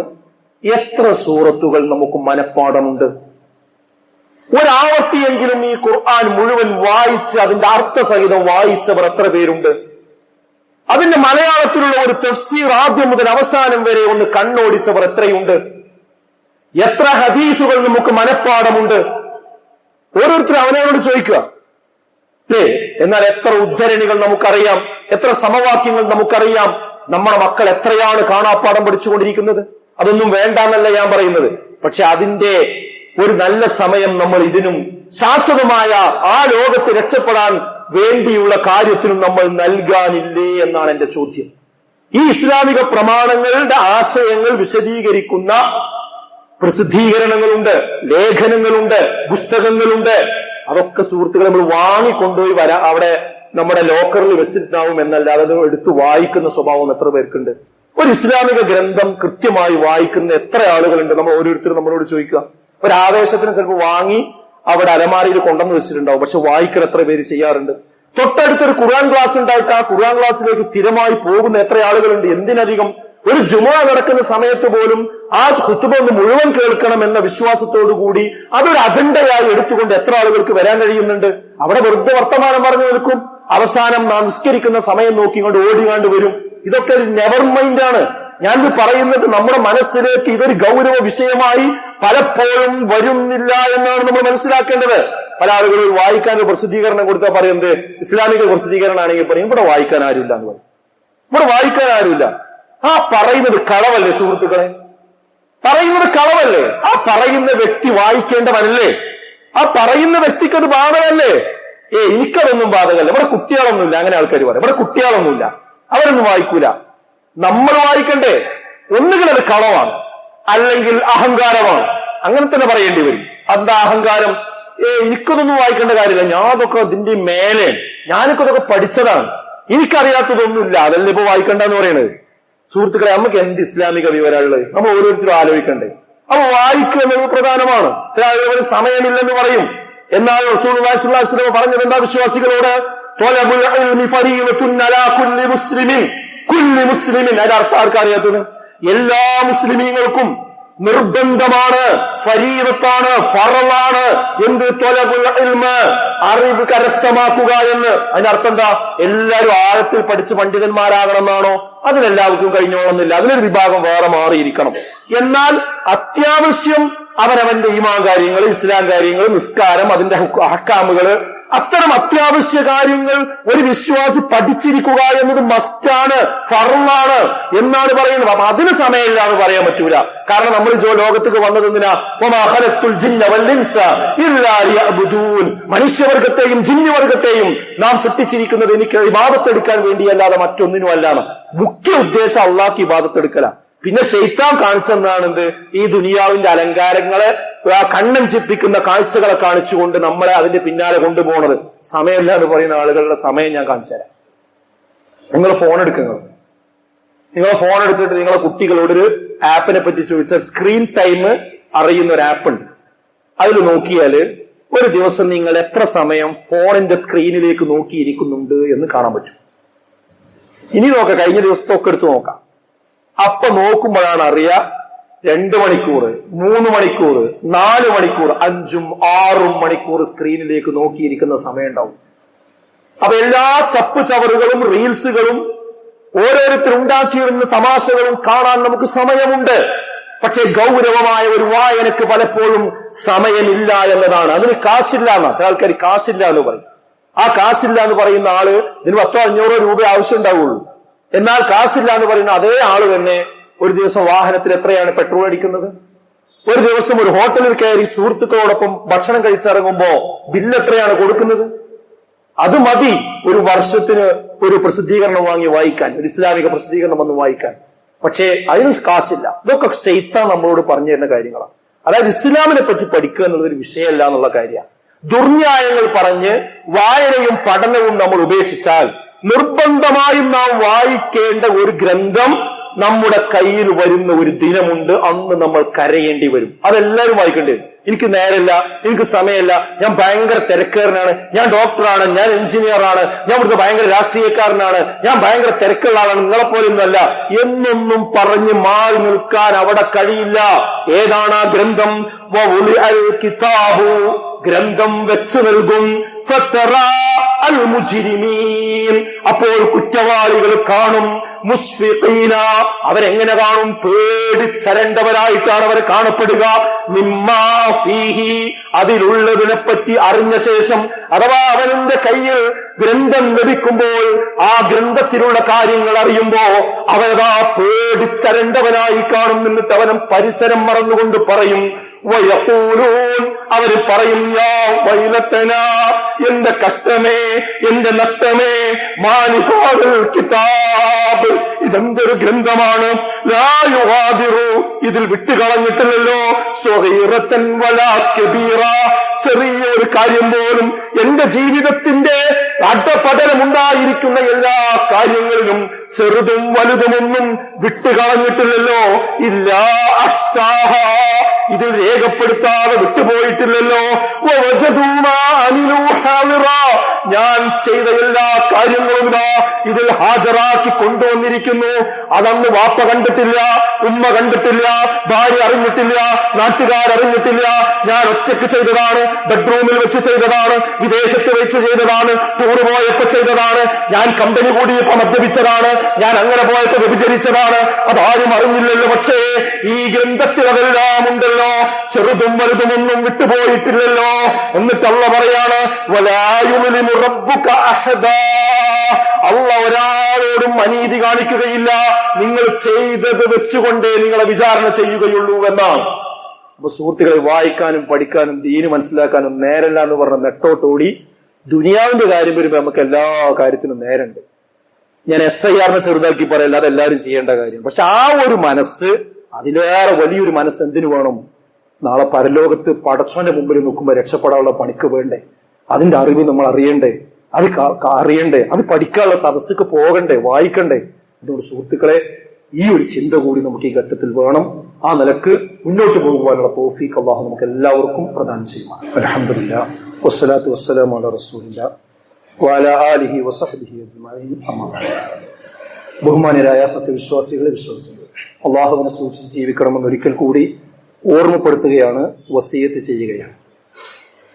എത്ര സൂറത്തുകൾ നമുക്ക് മനഃപ്പാഠമുണ്ട്? ഒരാവർത്തിയെങ്കിലും ഈ ഖുർആൻ മുഴുവൻ വായിച്ച് അതിന്റെ അർത്ഥസഹിതം വായിച്ചവർ എത്ര പേരുണ്ട്? അതിന്റെ മലയാളത്തിലുള്ള ഒരു തഫ്സീർ ആദ്യം മുതൽ അവസാനം വരെ ഒന്ന് കണ്ണോടിച്ചവർ എത്രയുണ്ട്? എത്ര ഹദീസുകൾ നമുക്ക് മനഃപ്പാഠമുണ്ട്? ഓരോരുത്തരും അവനോട് ചോദിക്കുക, അല്ലേ? എന്നാൽ എത്ര ഉദ്ധരണികൾ നമുക്കറിയാം, എത്ര സമവാക്യങ്ങൾ നമുക്കറിയാം? നമ്മുടെ മക്കൾ എത്രയാണ് കാണാപ്പാഠം പഠിച്ചുകൊണ്ടിരിക്കുന്നത്? അതൊന്നും വേണ്ടെന്നല്ല ഞാൻ പറയുന്നത്. പക്ഷെ അതിന്റെ ഒരു നല്ല സമയം നമ്മൾ ഇതിനും ശാശ്വതമായ ആ ലോകത്ത് രക്ഷപ്പെടാൻ വേണ്ടിയുള്ള കാര്യത്തിനും നമ്മൾ നൽകാനില്ലേ എന്നാണ് എന്റെ ചോദ്യം. ഈ ഇസ്ലാമിക പ്രമാണങ്ങളുടെ ആശയങ്ങൾ വിശദീകരിക്കുന്ന പ്രസിദ്ധീകരണങ്ങളുണ്ട്, ലേഖനങ്ങളുണ്ട്, പുസ്തകങ്ങളുണ്ട്. അതൊക്കെ സുഹൃത്തുക്കളെ നമ്മൾ വാങ്ങിക്കൊണ്ടുപോയി അവിടെ നമ്മുടെ ലോക്കറിൽ വെച്ചിട്ടാവും എന്നല്ലാതെ അത് എടുത്ത് വായിക്കുന്ന സ്വഭാവം എത്ര പേർക്കുണ്ട്? ഒരു ഇസ്ലാമിക ഗ്രന്ഥം കൃത്യമായി വായിക്കുന്ന എത്ര ആളുകളുണ്ട്? നമ്മൾ ഓരോരുത്തരും നമ്മളോട് ചോദിക്കുക. ഒരു ആവേശത്തിന് ചിലപ്പോൾ വാങ്ങി അവിടെ അലമാരയിൽ കൊണ്ടുവന്ന് വെച്ചിട്ടുണ്ടാവും, പക്ഷെ വായിക്കാൻ എത്ര പേര് ചെയ്യാറുണ്ട്? തൊട്ടടുത്തൊരു ഖുർആൻ ക്ലാസ് ഉണ്ടായിട്ട് ആ ഖുർആൻ ക്ലാസ്സിലേക്ക് സ്ഥിരമായി പോകുന്ന എത്ര ആളുകളുണ്ട്? എന്തിനധികം ഒരു ജുമുഅ നടക്കുന്ന സമയത്ത് പോലും ആ ഖുതുബ ഒന്ന് മുഴുവൻ കേൾക്കണം എന്ന വിശ്വാസത്തോടു കൂടി അതൊരു അജണ്ടയായി എടുത്തുകൊണ്ട് എത്ര ആളുകൾക്ക് വരാൻ കഴിയുന്നുണ്ട്? അവിടെ വെറുതെ വർത്തമാനം പറഞ്ഞു നിൽക്കും, അവസാനം നിസ്കരിക്കുന്ന സമയം നോക്കിക്കൊണ്ട് ഓടികാണ്ട് വരും. ഇതൊക്കെ ഒരു നെവർ മൈൻഡാണ്. ഞാനിത് പറയുന്നത് നമ്മുടെ മനസ്സിലേക്ക് ഇതൊരു ഗൗരവ വിഷയമായി പലപ്പോഴും വരുന്നില്ല എന്നാണ് നമ്മൾ മനസ്സിലാക്കേണ്ടത്. പല ആളുകളും വായിക്കാൻ ഒരു പ്രസിദ്ധീകരണം കൊടുത്താൽ പറയുന്നത് ഇസ്ലാമിക പ്രസിദ്ധീകരണമാണെങ്കിൽ പറയും ഇവിടെ വായിക്കാൻ ആരുമില്ല എന്ന് പറയും. ഇവിടെ വായിക്കാൻ ആരുമില്ല. ആ പറയുന്നത് കളവല്ലേ സുഹൃത്തുക്കളെ? പറയുന്നത് കളവല്ലേ? ആ പറയുന്ന വ്യക്തി വായിക്കേണ്ടവനല്ലേ? ആ പറയുന്ന വ്യക്തിക്ക് അത് ബാധകല്ലേ? എനിക്കതൊന്നും ബാധകല്ല. ഇവിടെ കുട്ടികളൊന്നുമില്ല, അങ്ങനെ ആൾക്കാർ പറയും. ഇവിടെ കുട്ടികളൊന്നുമില്ല, അവരൊന്നും വായിക്കൂല. നമ്മൾ വായിക്കണ്ടേ? ഒന്നുകിൽ അത് കളവാണ്, അല്ലെങ്കിൽ അഹങ്കാരമാണ്. അങ്ങനെ തന്നെ പറയേണ്ടി വരും. എന്താ അഹങ്കാരം? എനിക്കതൊന്നും വായിക്കേണ്ട കാര്യമില്ല, ഞാൻ അതൊക്കെ ഇതിന്റെ മേലെ, ഞാനൊക്കെ അതൊക്കെ പഠിച്ചതാണ്, എനിക്കറിയാത്തതൊന്നുമില്ല, അതല്ലേ ഇപ്പൊ വായിക്കണ്ടെന്ന് പറയുന്നത്. സുഹൃത്തുക്കളെ, നമുക്ക് എന്ത് ഇസ്ലാമിക വിവരമുള്ളത്? നമ്മൾ ഓരോരുത്തരും ആലോചിക്കണ്ടേ? അപ്പൊ വായിക്കുക എന്നത് പ്രധാനമാണ്. ചില ആളുകൾ സമയമില്ലെന്ന് പറയും. എന്നാൽ റസൂലുള്ളാഹി സ്വല്ലല്ലാഹു അലൈഹി വസല്ലം പറഞ്ഞത് എന്താ വിശ്വാസികളോട്? ത്വലബുൽ ഇൽമി ഫരീദത്തുൻ അലാ കുല്ലി മുസ്ലിമിൻ. കുല്ലി മുസ്ലിമിൻ, അതിന്റെ അർത്ഥം ആർക്കറിയാത്തത്? എല്ലാ മുസ്ലിമീങ്ങൾക്കും നിർബന്ധമാണ്, ഫരീദത്താണ്, ഫറളാണ്. എന്ത്? ത്വലബുൽ ഇൽമ്, അറിവ് കരസ്ഥമാക്കുക എന്ന്. അതിന്റെ അർത്ഥം എന്താ? എല്ലാവരും ആഴത്തിൽ പഠിച്ച് പണ്ഡിതന്മാരാകണം എന്നാണോ? അതിനെല്ലാവർക്കും കഴിഞ്ഞോളന്നില്ല. അതിലൊരു വിഭാഗം വേറെ മാറിയിരിക്കണം. എന്നാൽ അത്യാവശ്യം അവനവന്റെ ഈമാൻ കാര്യങ്ങൾ, ഇസ്ലാം കാര്യങ്ങൾ, നിസ്കാരം, അതിന്റെ അഹ്കാമുകള്, അത്തരം അത്യാവശ്യ കാര്യങ്ങൾ ഒരു വിശ്വാസി പഠിച്ചിരിക്കുക എന്നത് മസ്റ്റാണ്, ഫർളാണ് എന്നാണ് പറയുന്നത്. അപ്പൊ അതിന് സമയമില്ല എന്ന് പറയാൻ പറ്റൂല. കാരണം നമ്മൾ ലോകത്തേക്ക് വന്നതെന്തിനാ? മനുഷ്യവർഗത്തെയും ജിന്നുവർഗത്തെയും നാം സൃഷ്ടിച്ചിരിക്കുന്നത് എനിക്ക് ഇബാദത്തെടുക്കാൻ വേണ്ടിയല്ലാതെ മറ്റൊന്നിനും അല്ലാന്ന്. മുഖ്യ ഉദ്ദേശം അള്ളാഹ്ക്ക് ഇബാദത്തെടുക്കല. പിന്നെ ശൈത്താൻ കാണിച്ചെന്നാണെന്ത്? ഈ ദുനിയാവിന്റെ അലങ്കാരങ്ങളെ, കണ്ണഞ്ചിപ്പിക്കുന്ന കാഴ്ചകളെ കാണിച്ചുകൊണ്ട് നമ്മളെ അതിന്റെ പിന്നാലെ കൊണ്ടുപോകണത്. സമയമില്ല എന്ന് പറയുന്ന ആളുകളുടെ സമയം ഞാൻ കാണിച്ചു തരാം. നിങ്ങൾ ഫോൺ എടുക്കുന്നത്, നിങ്ങളെ ഫോൺ എടുത്തിട്ട് നിങ്ങളെ കുട്ടികളോടൊരു ആപ്പിനെ പറ്റി ചോദിച്ചാൽ സ്ക്രീൻ ടൈം അറിയുന്ന ഒരു ആപ്പ് ഉണ്ട്. അതിൽ നോക്കിയാൽ ഒരു ദിവസം നിങ്ങൾ എത്ര സമയം ഫോണിന്റെ സ്ക്രീനിലേക്ക് നോക്കിയിരിക്കുന്നുണ്ട് എന്ന് കാണാൻ പറ്റും. ഇനി നോക്കാം, കഴിഞ്ഞ ദിവസത്തൊക്കെ എടുത്ത് നോക്കാം. അപ്പൊ നോക്കുമ്പോഴാണ് അറിയാ 2 മണിക്കൂർ, 3 മണിക്കൂർ, 4 മണിക്കൂർ, 5ഉം 6ഉം മണിക്കൂർ സ്ക്രീനിലേക്ക് നോക്കിയിരിക്കുന്ന സമയം ഉണ്ടാവും. അപ്പൊ എല്ലാ ചപ്പ് ചവറുകളും റീൽസുകളും ഓരോരുത്തർ ഉണ്ടാക്കിയിരുന്ന തമാശകളും കാണാൻ നമുക്ക് സമയമുണ്ട്. പക്ഷേ ഗൗരവമായ ഒരു വായനക്ക് പലപ്പോഴും സമയമില്ല എന്നതാണ്. അതിന് കാശില്ല എന്നാ. ചില ആൾക്കാർ കാശില്ല എന്ന് പറയും. ആ കാശില്ല എന്ന് പറയുന്ന ആള് ഇതിന് 10-500 രൂപ ആവശ്യം ഉണ്ടാവുള്ളൂ. എന്നാൽ കാശില്ല എന്ന് പറയുന്ന അതേ ആള് തന്നെ ഒരു ദിവസം വാഹനത്തിൽ എത്രയാണ് പെട്രോൾ അടിക്കുന്നത്? ഒരു ദിവസം ഒരു ഹോട്ടലിൽ കയറി സുഹൃത്തുക്കളോടൊപ്പം ഭക്ഷണം കഴിച്ചിറങ്ങുമ്പോ ബില്ല് എത്രയാണ് കൊടുക്കുന്നത്? അത് മതി ഒരു വർഷത്തിന് ഒരു പ്രസിദ്ധീകരണം വാങ്ങി വായിക്കാൻ, ഒരു ഇസ്ലാമിക പ്രസിദ്ധീകരണം വന്ന് വായിക്കാൻ. പക്ഷേ അതിന് കാശില്ല. ഇതൊക്കെ ശൈത്താൻ നമ്മളോട് പറഞ്ഞു തരുന്ന കാര്യങ്ങളാണ്. അതായത് ഇസ്ലാമിനെ പറ്റി പഠിക്കുക എന്നുള്ളതൊരു വിഷയമല്ല എന്നുള്ള കാര്യമാണ്. ദുർന്യായങ്ങൾ പറഞ്ഞ് വായനയും പഠനവും നമ്മൾ ഉപേക്ഷിച്ചാൽ നിർബന്ധമായും നാം വായിക്കേണ്ട ഒരു ഗ്രന്ഥം നമ്മുടെ കയ്യിൽ വരുന്ന ഒരു ദിനമുണ്ട്. അന്ന് നമ്മൾ കരയേണ്ടി വരും. അതെല്ലാവരും വായിക്കേണ്ടി വരും. എനിക്ക് നേരമില്ല, എനിക്ക് സമയമില്ല, ഞാൻ ഭയങ്കര തിരക്കേറിനാണ്, ഞാൻ ഡോക്ടറാണ്, ഞാൻ എഞ്ചിനീയറാണ്, ഞാൻ ഇവിടുത്തെ ഭയങ്കര രാഷ്ട്രീയക്കാരനാണ്, ഞാൻ ഭയങ്കര തിരക്കുള്ള ആളാണ്, നിങ്ങളെപ്പോലൊന്നുമല്ല എന്നൊന്നും പറഞ്ഞ് മാറി നിൽക്കാൻ അവിടെ കഴിയില്ല. ഏതാണ് ആ ഗ്രന്ഥം? കിതാബു, ഗ്രന്ഥം വെച്ച് നൽകും. അപ്പോൾ കുറ്റവാളികൾ കാണും. മുസ്ഫിഖീന, അവരെങ്ങനെ കാണും? പേടിച്ചരണ്ടവരായിട്ടാണ് അവർ കാണപ്പെടുക. മിമ്മാ ഫീഹി, അതിലുള്ളതിനെ പറ്റി അറിഞ്ഞ ശേഷം, അഥവാ അവന്റെ കയ്യിൽ ഗ്രന്ഥം ലഭിക്കുമ്പോൾ ആ ഗ്രന്ഥത്തിലുള്ള കാര്യങ്ങൾ അറിയുമ്പോ അവനതാ പേടിച്ചരണ്ടവനായി കാണും. എന്നിട്ട് അവനും പരിസരം മറന്നുകൊണ്ട് പറയും, അവര് പറയും, യാ വൈലത്തന, എന്റെ കഷ്ടമേ, എന്റെ നഷ്ടമേ, മാനിപാദൽ കിതാബ്, ഇതെന്തൊരു ഗ്രന്ഥമാണ്. ലാ യുഗാദിറു, ഇതിൽ വിട്ടുകളഞ്ഞിട്ടില്ലല്ലോ. സ്വഗീറത്തൻ വലാ കബീറ, ചെറിയൊരു കാര്യം പോലും എന്റെ ജീവിതത്തിന്റെ അഡപടലമുണ്ടായിരിക്കുന്ന എല്ലാ കാര്യങ്ങളിലും ചെറുതും വലുതുമൊന്നും വിട്ടുകളഞ്ഞിട്ടില്ലല്ലോ. ഇല്ലാ അഹ്സാഹ, ഇതിൽ രേഖപ്പെടുത്താതെ വിട്ടുപോയിട്ടില്ലല്ലോ. ഞാൻ ചെയ്ത എല്ലാ കാര്യങ്ങളും ഇതിൽ ഹാജരാക്കി കൊണ്ടുവന്നിരിക്കുന്നു. അതന്ന് വാപ്പ കണ്ടിട്ടില്ല, ഉമ്മ കണ്ടിട്ടില്ല, ഭാര്യ അറിഞ്ഞിട്ടില്ല, നാട്ടുകാരറിഞ്ഞിട്ടില്ല. ഞാൻ ഒറ്റയ്ക്ക് ചെയ്തതാണ്, ബെഡ്റൂമിൽ വെച്ച് ചെയ്തതാണ്, വിദേശത്ത് വെച്ച് ചെയ്തതാണ്, ടൂർ പോയപ്പോ ചെയ്തതാണ്, ഞാൻ കമ്പനി കൂടിയപ്പോ മദ്യപിച്ചതാണ്, ഞാൻ അങ്ങനെ പോയപ്പോ വ്യഭിചരിച്ചതാണ്. അതാരും അറിഞ്ഞില്ലല്ലോ. പക്ഷേ ഈ ഗ്രന്ഥത്തിൽ അതെല്ലാം ഉണ്ടല്ലോ. ചെറുതും വലുതുമൊന്നും വിട്ടുപോയിട്ടില്ലല്ലോ. എന്നിട്ട് അല്ലാഹു പറയാണ്, വലായുലിമു റബ്ബുക അഹദാ, അല്ലാഹു ഒരാളോടും അനീതി കാണിക്കുകയില്ല. നിങ്ങൾ ചെയ്തത് വെച്ചുകൊണ്ടേ നിങ്ങളെ വിചാരണ ചെയ്യുകയുള്ളൂ എന്നാണ്. അപ്പൊ സുഹൃത്തുക്കളെ, വായിക്കാനും പഠിക്കാനും ദീന് മനസ്സിലാക്കാനും നേരല്ല എന്ന് പറഞ്ഞ നെട്ടോട്ടോടി ദുനിയാവിന്റെ കാര്യം വരുമ്പോ നമുക്ക് എല്ലാ കാര്യത്തിനും നേരമുണ്ട്. ഞാൻ SIR ചെറുതാക്കി പറയല്ല, അതെല്ലാവരും ചെയ്യേണ്ട കാര്യം. പക്ഷെ ആ ഒരു മനസ്സ്, അതിലേറെ വലിയൊരു മനസ്സ് എന്തിനു വേണം? നാളെ പരലോകത്ത് പടച്ചോന്റെ മുമ്പിൽ നോക്കുമ്പോൾ രക്ഷപ്പെടാനുള്ള പണിക്ക് വേണ്ടേ? അതിന്റെ അറിവ് നമ്മൾ അറിയണ്ടേ? അത് അറിയണ്ടേ? അത് പഠിക്കാനുള്ള സദസ്സക്ക് പോകണ്ടേ? വായിക്കണ്ടേ? അതുകൊണ്ട് സുഹൃത്തുക്കളെ, ഈ ഒരു ചിന്ത കൂടി നമുക്ക് ഈ ഘട്ടത്തിൽ വേണം. ആ നിലക്ക് മുന്നോട്ട് പോകുവാനുള്ള തൗഫീഖ് അല്ലാഹു നമുക്ക് എല്ലാവർക്കും പ്രദാനം ചെയ്യുമാണ്. അൽഹംദുലില്ലാഹ് വസ്സലാത്തു വസ്സലാമു അലാ റസൂലില്ലാഹ് വഅലാ ആലിഹി വസഹ്ബിഹി അജ്മഈൻ. അമ്മാ ബഅദ്. ബഹുമാന്യരായ സത്യവിശ്വാസികളെ, വിശ്വാസികളെ, അല്ലാഹുവിനെ സൂക്ഷിച്ച് ജീവിക്കണമെന്ന് ഒരിക്കൽ കൂടി ഓർമ്മപ്പെടുത്തുകയാണ്, വസിയത്ത് ചെയ്യുകയാണ്.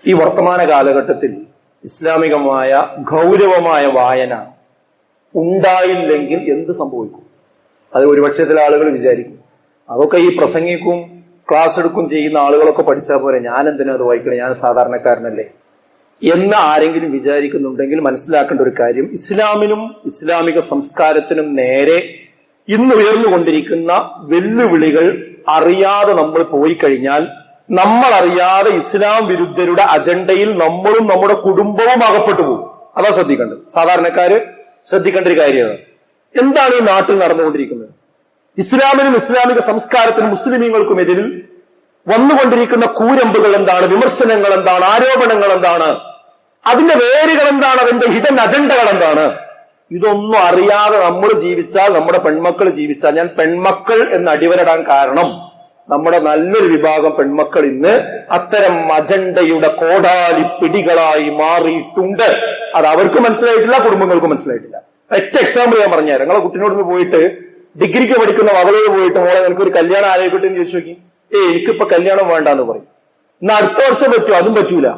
ഈ വർത്തമാന കാലഘട്ടത്തിൽ ഇസ്ലാമികമായ ഗൗരവമായ വായന ഉണ്ടായില്ലെങ്കിൽ എന്ത് സംഭവിക്കും? അത് ഒരുപക്ഷെ ചില ആളുകൾ വിചാരിക്കും, അതൊക്കെ ഈ പ്രസംഗിക്കും ക്ലാസ് എടുക്കും ചെയ്യുന്ന ആളുകളൊക്കെ പഠിച്ചാൽ പോലെ, ഞാൻ എന്തിനാ അത് വായിക്കണേ, ഞാൻ സാധാരണക്കാരനല്ലേ? എന്ന് ആരെങ്കിലും വിചാരിക്കുന്നുണ്ടെങ്കിൽ മനസ്സിലാക്കേണ്ട ഒരു കാര്യം, ഇസ്ലാമിനും ഇസ്ലാമിക സംസ്കാരത്തിനും നേരെ ഇന്ന് ഉയർന്നുകൊണ്ടിരിക്കുന്ന വെല്ലുവിളികൾ അറിയാതെ നമ്മൾ പോയി കഴിഞ്ഞാൽ നമ്മൾ അറിയാതെ ഇസ്ലാം വിരുദ്ധരുടെ അജണ്ടയിൽ നമ്മളും നമ്മുടെ കുടുംബവും അകപ്പെട്ടു പോകും. അതാ ശ്രദ്ധിക്കേണ്ടത്. സാധാരണക്കാര് ശ്രദ്ധിക്കേണ്ട ഒരു കാര്യമാണ്. എന്താണ് ഈ നാട്ടിൽ നടന്നുകൊണ്ടിരിക്കുന്നത്? ഇസ്ലാമിനും ഇസ്ലാമിക സംസ്കാരത്തിനും മുസ്ലിമീങ്ങൾക്കും എതിരിൽ വന്നുകൊണ്ടിരിക്കുന്ന കൂരമ്പുകൾ എന്താണ്? വിമർശനങ്ങൾ എന്താണ്? ആരോപണങ്ങൾ എന്താണ്? അതിന്റെ വേരുകൾ എന്താണ്? അതിന്റെ ഹിഡൻ അജണ്ടകൾ എന്താണ്? ഇതൊന്നും അറിയാതെ നമ്മൾ ജീവിച്ചാൽ, നമ്മുടെ പെൺമക്കൾ ജീവിച്ചാൽ, ഞാൻ പെൺമക്കൾ എന്ന് അടിവരടാൻ കാരണം നമ്മുടെ നല്ലൊരു വിഭാഗം പെൺമക്കൾ ഇന്ന് അത്തരം അജണ്ടയുടെ കോടാലി പിടികളായി മാറിയിട്ടുണ്ട്. അത് അവർക്ക് മനസ്സിലായിട്ടില്ല, കുടുംബങ്ങൾക്ക് മനസ്സിലായിട്ടില്ല. ഒറ്റ എക്സാമ്പിൾ ഞാൻ പറഞ്ഞുതരാം. നിങ്ങളെ കുട്ടിനോട് പോയിട്ട് ഡിഗ്രിക്ക് പഠിക്കുന്ന മകളോട് പോയിട്ട് മോളെ നിനക്കൊരു കല്യാണം ആലോചിക്കട്ടെ എന്ന് ചോദിച്ചു നോക്കി. എനിക്കിപ്പോ കല്യാണം വേണ്ടാന്ന് പറയും. ഇന്ന് അടുത്ത വർഷം പറ്റുമോ? അതും പറ്റൂല.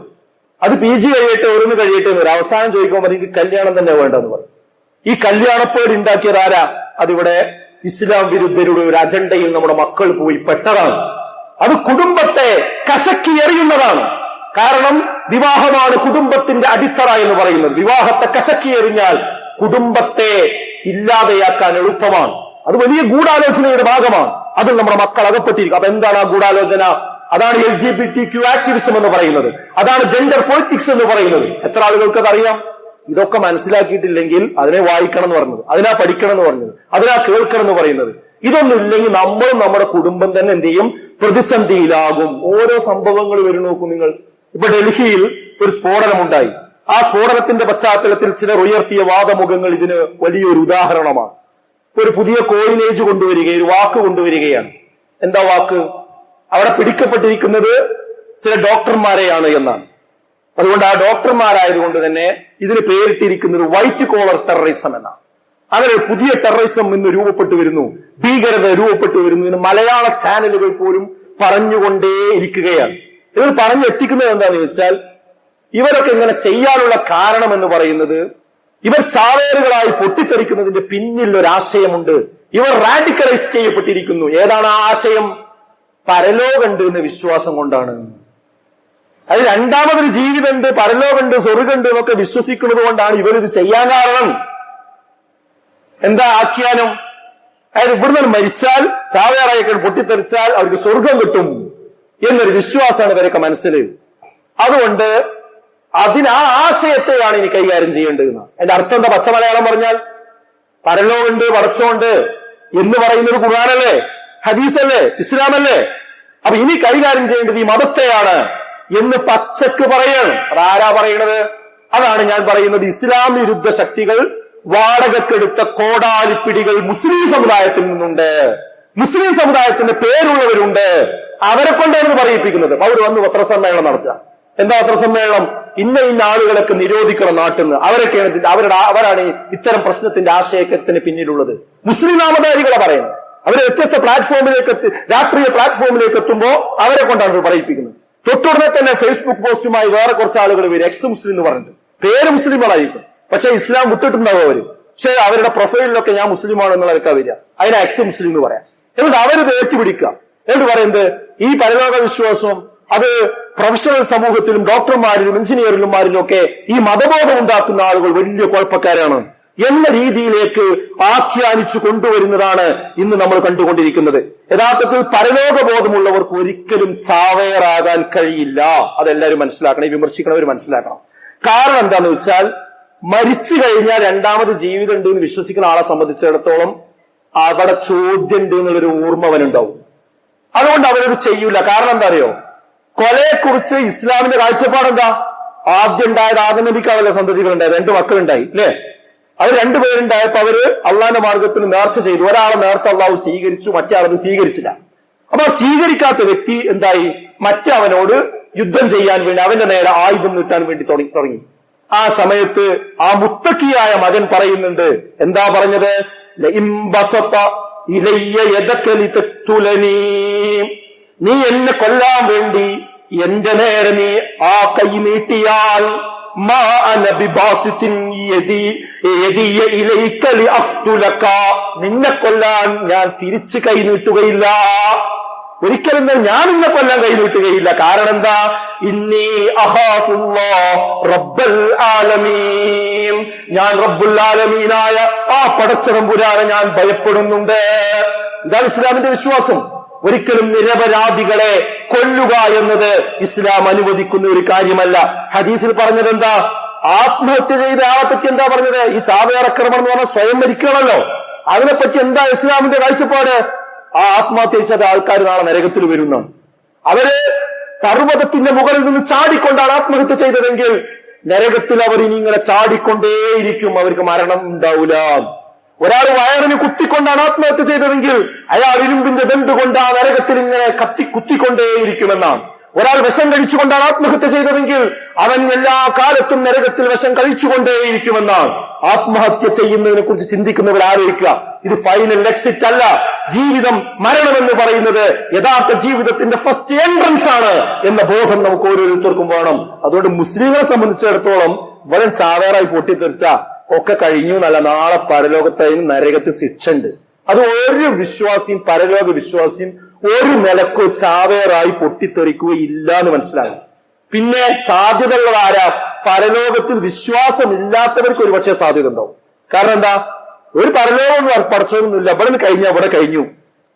അത് PG കഴിയട്ടെ, ഓരോന്ന് കഴിയട്ടെ എന്ന് പറയും. അവസാനം ചോദിക്കുമ്പോൾ പറയും എനിക്ക് കല്യാണം തന്നെ വേണ്ടെന്ന് പറയും. ഈ കല്യാണപ്പേട് ഉണ്ടാക്കിയത് ആരാ? അതിവിടെ ഇസ്ലാം വിരുദ്ധരുടെ ഒരു അജണ്ടയിൽ നമ്മുടെ മക്കൾ പോയി പെട്ടതാണ്. അത് കുടുംബത്തെ കശക്കി എറിയുന്നതാണ്. കാരണം വിവാഹമാണ് കുടുംബത്തിന്റെ അടിത്തറ എന്ന് പറയുന്നത്. വിവാഹത്തെ കശക്കി എറിഞ്ഞാൽ കുടുംബത്തെ ഇല്ലാതെയാക്കാൻ എളുപ്പമാണ്. അത് വലിയ ഗൂഢാലോചനയുടെ ഭാഗമാണ്. അതിൽ നമ്മുടെ മക്കൾ അകപ്പെട്ടിരിക്കും. അപ്പൊ എന്താണ് ആ ഗൂഢാലോചന? അതാണ് LGBTQ ആക്ടിവിസം എന്ന് പറയുന്നത്. അതാണ് ജെൻഡർ പൊളിറ്റിക്സ് എന്ന് പറയുന്നത്. എത്ര ആളുകൾക്ക് അതറിയാം? ഇതൊക്കെ മനസ്സിലാക്കിയിട്ടില്ലെങ്കിൽ അതിനെ വായിക്കണം എന്ന് പറഞ്ഞത്, അതിനാ പഠിക്കണം എന്ന് പറഞ്ഞത്, അതിനാ കേൾക്കണം എന്ന് പറയുന്നത്. ഇതൊന്നും ഇല്ലെങ്കിൽ നമ്മളും നമ്മുടെ കുടുംബം തന്നെ എന്ത് ചെയ്യും? പ്രതിസന്ധിയിലാകും. ഓരോ സംഭവങ്ങൾ വരും. നോക്കൂ നിങ്ങൾ. ഇപ്പൊ ഡൽഹിയിൽ ഒരു സ്ഫോടനമുണ്ടായി. ആ സ്ഫോടനത്തിന്റെ പശ്ചാത്തലത്തിൽ ചിലർ ഉയർത്തിയ വാദമുഖങ്ങൾ ഇതിന് വലിയൊരു ഉദാഹരണമാണ്. ഒരു പുതിയ കോയിനേജ് കൊണ്ടുവരികയും ഒരു വാക്ക് കൊണ്ടുവരികയാണ്. എന്താ വാക്ക്? അവിടെ പിടിക്കപ്പെട്ടിരിക്കുന്നത് ചില ഡോക്ടർമാരെയാണ് എന്നാണ്. അതുകൊണ്ട് ആ ഡോക്ടർമാരായതുകൊണ്ട് തന്നെ ഇതിന് പേരിട്ടിരിക്കുന്നത് വൈറ്റ് കോളർ ടെററിസം എന്നാണ്. അങ്ങനെ പുതിയ ടെററിസം ഇന്ന് രൂപപ്പെട്ടു വരുന്നു, ഭീകരത രൂപപ്പെട്ടു വരുന്നു. ഇന്ന് മലയാള ചാനലുകൾ പോലും പറഞ്ഞുകൊണ്ടേയിരിക്കുകയാണ്. ഇവർ പറഞ്ഞു എത്തിക്കുന്നത് എന്താണെന്ന് വെച്ചാൽ, ഇവരൊക്കെ ഇങ്ങനെ ചെയ്യാനുള്ള കാരണം എന്ന് പറയുന്നത് ഇവർ ചാവേറുകളായി പൊട്ടിത്തെറിക്കുന്നതിന്റെ പിന്നിൽ ഒരു ആശയമുണ്ട്. ഇവർ റാഡിക്കലൈസ് ചെയ്യപ്പെട്ടിരിക്കുന്നു. ഏതാണ് ആ ആശയം? പരലോകമുണ്ട് എന്ന വിശ്വാസം കൊണ്ടാണ്. അത് രണ്ടാമതൊരു ജീവിതമുണ്ട്, പരലോകമുണ്ട്, സ്വർഗമുണ്ട് എന്നൊക്കെ വിശ്വസിക്കുന്നത് കൊണ്ടാണ് ഇവരിത് ചെയ്യാൻ കാരണം. എന്താ ആഖ്യാനം? അതായത് ഇവിടുന്ന് മരിച്ചാൽ, ചാവേറായി പൊട്ടിത്തെറിച്ചാൽ അവർക്ക് സ്വർഗം കിട്ടും എന്നൊരു വിശ്വാസമാണ് ഇവരൊക്കെ മനസ്സിൽ. അതുകൊണ്ട് ആ ആശയത്തെയാണ് ഇനി കൈകാര്യം ചെയ്യേണ്ടതെന്ന്. അതിന്റെ അർത്ഥം എന്താ? പച്ച മലയാളം പറഞ്ഞാൽ പരലോകമുണ്ട്, പടച്ചോണ്ട് എന്ന് പറയുന്നത് ഖുർആനല്ലേ, ഹദീസല്ലേ, ഇസ്ലാമല്ലേ? അപ്പൊ ഇനി കൈകാര്യം ചെയ്യേണ്ടത് ഈ മതത്തെയാണ് എന്ന് പച്ചക്ക് പറയണം. അതാരാ പറയണത്? അതാണ് ഞാൻ പറയുന്നത്. ഇസ്ലാം വിരുദ്ധ ശക്തികൾ വാടകക്കെടുത്ത കോടാലിപ്പിടികൾ മുസ്ലിം സമുദായത്തിൽ നിന്നുണ്ട്. മുസ്ലിം സമുദായത്തിന്റെ പേരുള്ളവരുണ്ട്. അവരെ കൊണ്ടാണ് പറയിപ്പിക്കുന്നത്. അവർ വന്ന് പത്രസമ്മേളനം നടത്തുക. എന്താ പത്രസമ്മേളനം? ഇന്ന ആളുകളൊക്കെ നിരോധിക്കണം നാട്ടിൽ നിന്ന്. അവരാണ് ഇത്തരം പ്രശ്നത്തിന്റെ ആശയത്തിന് പിന്നിലുള്ളത്. മുസ്ലിം നാമധാരികളെ പറയുന്നത്. അവരെ വ്യത്യസ്ത പ്ലാറ്റ്ഫോമിലേക്ക് രാഷ്ട്രീയ പ്ലാറ്റ്ഫോമിലേക്ക് എത്തുമ്പോൾ അവരെ കൊണ്ടാണ് പറയിപ്പിക്കുന്നത്. തൊട്ടുടനെ തന്നെ ഫേസ്ബുക്ക് പോസ്റ്റുമായി വേറെ കുറച്ച് ആളുകൾ വരും, എക്സ് മുസ്ലിം എന്ന് പറഞ്ഞിട്ട്. പേര് മുസ്ലിങ്ങളായിരിക്കും, പക്ഷെ ഇസ്ലാം വിട്ടിട്ടുണ്ടാവും അവര്. പക്ഷെ അവരുടെ പ്രൊഫൈലിലൊക്കെ ഞാൻ മുസ്ലിമാണ് എന്നുള്ളതൊക്കെ വരിക. അതിനെ എക്സ് മുസ്ലിം എന്ന് പറയാം. എന്നിട്ട് അവരിത് ഏറ്റുപിടിക്കുക. എന്നിട്ട് പറയുന്നത് ഈ പരലോക വിശ്വാസം അത് പ്രൊഫഷണൽ സമൂഹത്തിലും ഡോക്ടർമാരിലും എഞ്ചിനീയർമാരിലും ഒക്കെ ഈ മതബോധം ഉണ്ടാക്കുന്ന ആളുകൾ വലിയ കുഴപ്പക്കാരാണ് എന്ന രീതിയിലേക്ക് ആഖ്യാനിച്ചു കൊണ്ടുവരുന്നതാണ് ഇന്ന് നമ്മൾ കണ്ടുകൊണ്ടിരിക്കുന്നത്. യഥാർത്ഥത്തിൽ പരലോകബോധമുള്ളവർക്ക് ഒരിക്കലും ചാവേറാകാൻ കഴിയില്ല. അതെല്ലാവരും മനസ്സിലാക്കണം. ഈ വിമർശിക്കണവർ മനസ്സിലാക്കണം. കാരണം എന്താന്ന് വെച്ചാൽ, മരിച്ചു കഴിഞ്ഞാൽ രണ്ടാമത് ജീവിതം ഉണ്ട് എന്ന് വിശ്വസിക്കുന്ന ആളെ സംബന്ധിച്ചിടത്തോളം അവിടെ ചോദ്യം ഉണ്ട് എന്നുള്ളൊരു ഓർമ്മ അവനുണ്ടാവും. അതുകൊണ്ട് അവരത് ചെയ്യൂല. കാരണം എന്താ അറിയോ? കൊലയെക്കുറിച്ച് ഇസ്ലാമിന്റെ കാഴ്ചപ്പാടെന്താ? ആദ്യം ഉണ്ടായത് ആദം നബിക്കാണല്ലോ സന്തതികൾ ഉണ്ടായത്, 2 മക്കളുണ്ടായി അല്ലേ? അത് 2 പേരുണ്ടായപ്പോ അവര് അള്ളാന്റെ മാർഗത്തിന് നേർച്ച ചെയ്തു. ഒരാളെ നേർച്ച അള്ളാഹു സ്വീകരിച്ചു, മറ്റേ ആളത് സ്വീകരിച്ചില്ല. അപ്പൊ സ്വീകരിക്കാത്ത വ്യക്തി എന്തായി? മറ്റവനോട് യുദ്ധം ചെയ്യാൻ വേണ്ടി അവന്റെ നേരെ ആയുധം നീട്ടാൻ വേണ്ടി തുടങ്ങി. ആ സമയത്ത് ആ മുത്തക്കിയായ മകൻ പറയുന്നുണ്ട്. എന്താ പറഞ്ഞത്? നീ എന്നെ കൊല്ലാൻ വേണ്ടി എന്റെ നേരെ നീ ആ കൈ നീട്ടിയാൽ നിന്നെ കൊല്ലാൻ ഞാൻ തിരിച്ചു കൈ നീട്ടുകയില്ല. ഒരിക്കലും ഞാൻ ഇന്നെ കൊല്ലാൻ കൈനീട്ടുകയില്ല. കാരണം എന്താ? ഇന്നി അഖാഫുല്ലാഹ് റബ്ബൽ ആലമീൻ, ഞാൻ റബ്ബുൽ ആലമീനായ ആ പടച്ചതമ്പുരാനെ ഞാൻ ഭയപ്പെടുന്നുണ്ട്. ഇതാണ് ഇസ്ലാമിന്റെ വിശ്വാസം. ഒരിക്കലും നിരപരാധികളെ കൊല്ലുക എന്നത് ഇസ്ലാം അനുവദിക്കുന്ന ഒരു കാര്യമല്ല. ഹദീസിൽ പറഞ്ഞത് എന്താ? ആത്മഹത്യ ചെയ്ത ആളെ പറ്റി എന്താ പറഞ്ഞത്? ഈ ചാവേറാക്രമണം എന്ന് പറഞ്ഞാൽ സ്വയം മരിക്കണമല്ലോ. അതിനെപ്പറ്റി എന്താ ഇസ്ലാമിന്റെ കാഴ്ചപ്പാട്? ആ ആത്മഹത്യ ചെയ്ത ആൾക്കാർ നാളെ നരകത്തിൽ വരുന്നതാണ്. അവര് പർവ്വതത്തിന്റെ മുകളിൽ നിന്ന് ചാടിക്കൊണ്ടാണ് ആത്മഹത്യ ചെയ്തതെങ്കിൽ നരകത്തിൽ അവർ ഇനി ഇങ്ങനെ ചാടിക്കൊണ്ടേയിരിക്കും, അവർക്ക് മരണം ഉണ്ടാവില്ല. ഒരാൾ വയറിന് കുത്തിക്കൊണ്ടാണ് ആത്മഹത്യ ചെയ്തതെങ്കിൽ അയാൾ ഇരുമ്പിന്റെ ദണ്ട് കൊണ്ട് ആ നരകത്തിൽ ഇങ്ങനെ കുത്തിക്കൊണ്ടേയിരിക്കുമെന്നാണ്. ഒരാൾ വിഷം കഴിച്ചുകൊണ്ടാണ് ആത്മഹത്യ ചെയ്തതെങ്കിൽ അവൻ എല്ലാ കാലത്തും നരകത്തിൽ വിഷം കഴിച്ചുകൊണ്ടേയിരിക്കുമെന്നാണ്. ആത്മഹത്യ ചെയ്യുന്നതിനെ കുറിച്ച് ചിന്തിക്കുന്നവർ ആലോചിക്കുക. ഇത് ഫൈനൽ എക്സിറ്റ് അല്ല. ജീവിതം, മരണമെന്ന് പറയുന്നത് യഥാർത്ഥ ജീവിതത്തിന്റെ ഫസ്റ്റ് എൻട്രൻസ് ആണ് എന്ന ബോധം നമുക്ക് ഓരോരുത്തർക്കും വേണം. അതുകൊണ്ട് മുസ്ലിങ്ങളെ സംബന്ധിച്ചിടത്തോളം വളരെ സാധാരണയായി പൊട്ടിത്തെറിച്ച ഒക്കെ കഴിഞ്ഞു എന്നല്ല, നാളെ പരലോകത്തായും നരകത്തിൽ ശിക്ഷ ഉണ്ട്. അത് ഒരു വിശ്വാസിയും പരലോക വിശ്വാസിയും ഒരു നിലക്കോ ചാവേറായി പൊട്ടിത്തെറിക്കുകയില്ല എന്ന് മനസ്സിലാകും. പിന്നെ സാധ്യതകൾ ആരാ? പരലോകത്തിൽ വിശ്വാസമില്ലാത്തവർക്ക് ഒരുപക്ഷെ സാധ്യത ഉണ്ടാവും. കാരണം എന്താ? ഒരു പരലോകം പഠിച്ചൊന്നുമില്ല, ഇവിടെ നിന്ന് കഴിഞ്ഞാൽ ഇവിടെ കഴിഞ്ഞു